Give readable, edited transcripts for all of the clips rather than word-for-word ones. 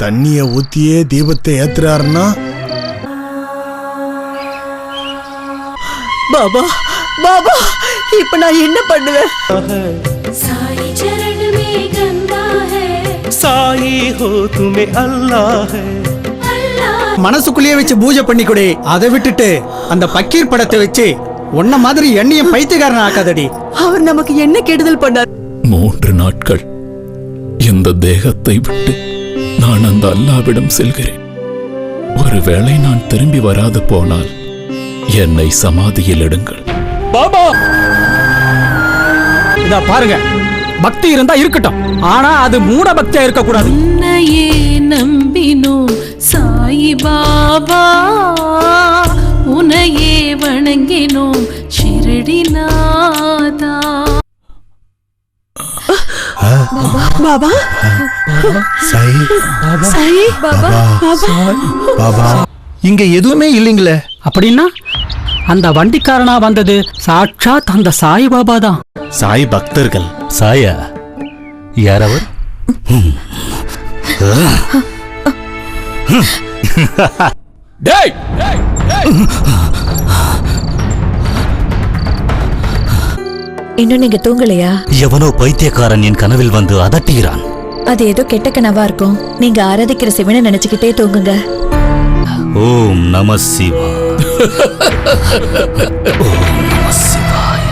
தண்ணிய ஊத்தியே தீபத்தை ஏத்துறாருன்னா பாபா பாபா இப்ப நான் என்ன பண்ணுவேன்? साई चरण में गंगा है, साई हो तुम्हें अल्लाह है। மனசுக்குள்ளேயே வச்சு பூஜை பண்ணி கொடு. அதை விட்டுட்டு அந்த பக்கீர் படத்தை வச்சு உன்ன மாதிரி எண்ணிய பைத்தியக்காரன் ஆக்காதடி. அவர் நமக்கு என்ன கெடுதல் பண்ணார்? 3 நாட்கள் இந்த தேகத்தை விட்டு நான் அந்த அல்லாவிடம் செல்கிறேன். ஒருவேளை நான் திரும்பி வராது போனால் என்னை சமாதியில் இடுங்கள். பாபா இத பாருங்க, பக்தி இருந்தா இருக்கட்டும், ஆனா அது மூட பக்தியா இருக்க கூடாது. உன்னையே நம்பினோம் சாயி பாபா, உன்னையே வணங்கினோம் ஷிரடிநாதா. பாபா சாய் சாய் பாபா பாபா இங்க எதுவுமே இல்லைங்களே. அப்படின்னா அந்த வண்டிக்காரனா வந்தது சாட்சாத் அந்த சாய் பாபா தான். சாய் பக்தர்கள். சாயா யாரவர்? டேய் இன்னும் நீங்க தூங்கலையா? எவனோ பைத்தியக்காரன் என் கனவில் வந்து அதட்டுகிறான். அது ஏதோ கெட்ட கனவா இருக்கும். நீங்க ஆராதிக்கிற சிவனை நினைச்சுக்கிட்டே தூங்குங்க. ஓம் நம சிவாய. ஓம் நம சிவாய.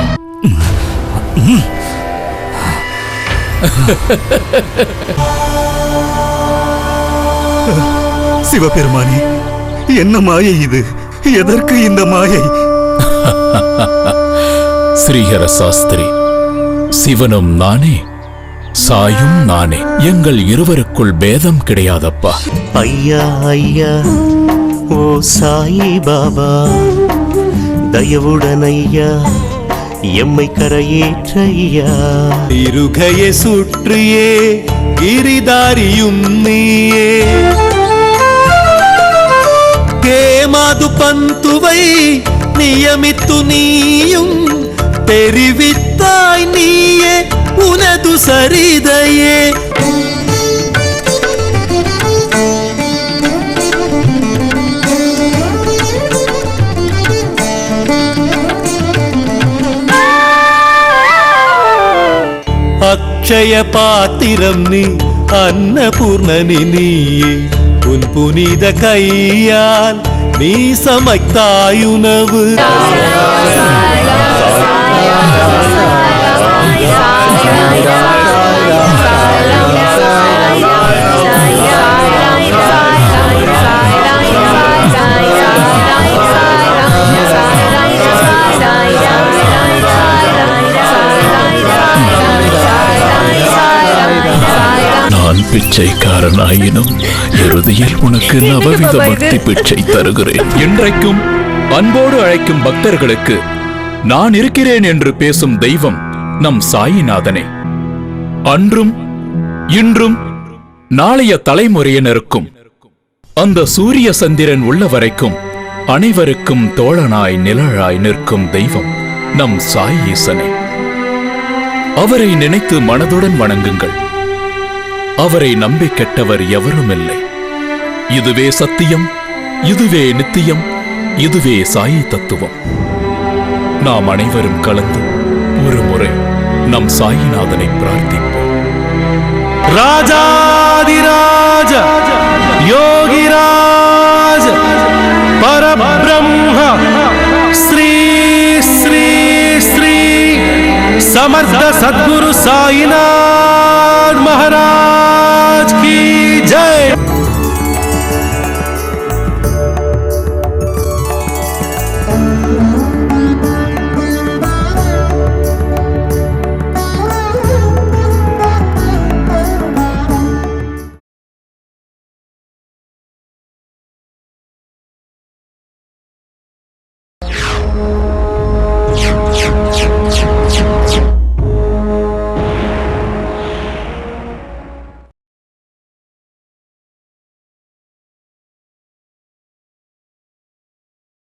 சிவபெருமானே, என்ன மாயை இது? எதற்கு இந்த மாயை? ஸ்ரீஹர சாஸ்திரி, சிவனும் நானே, சாயும் நானே. எங்கள் இருவருக்குள் பேதம் கிடையாதப்பா. ஐயா ஐயா ஓ சாயி பாபா, தயவுடன் ஐயா எம்மை கரையேற்றையா. இருகையை சுற்றியே கிரிதாரியும் நீயே, கேமாது பந்துவை நியமித்து நீயும் தெரிவித்தாய் நீயே உனது சரிதையே. அக்ஷய பாத்திரம் நீ, அன்னபூர்ணனி நீயே, உன் புனித கையால் நீ சமைத்தாயுணவு. நான் பிச்சைக்காரனாயினும் இறுதியில் உனக்கு நவவித பக்தி பிச்சை தருகிறேன். என்றைக்கும் அன்போடு அழைக்கும் பக்தர்களுக்கு நான் இருக்கிறேன் என்று பேசும் தெய்வம் நம் சாயிநாதனே. அன்றும் இன்றும் நாளைய தலைமுறையினருக்கும் அந்த சூரிய சந்திரன் உள்ள வரைக்கும் அனைவருக்கும் தோழனாய் நிழலாய் நிற்கும் தெய்வம் நம் சாய் ஈசனே. அவரை நினைத்து மனதுடன் வணங்குங்கள். அவரை நம்பி கெட்டவர் எவருமில்லை. இதுவே சத்தியம், இதுவே நித்தியம், இதுவே சாயி தத்துவம். நாம் அனைவரும் கலந்து ஒரு முறை நம் சாயிநாதனை பிரார்த்திப்போம். ராஜாதிராஜ யோகிராஜ பரபிரம்ம ஸ்ரீ ஸ்ரீ ஸ்ரீ समर्थ सद्गुरु साईनाथ महाराज की जय।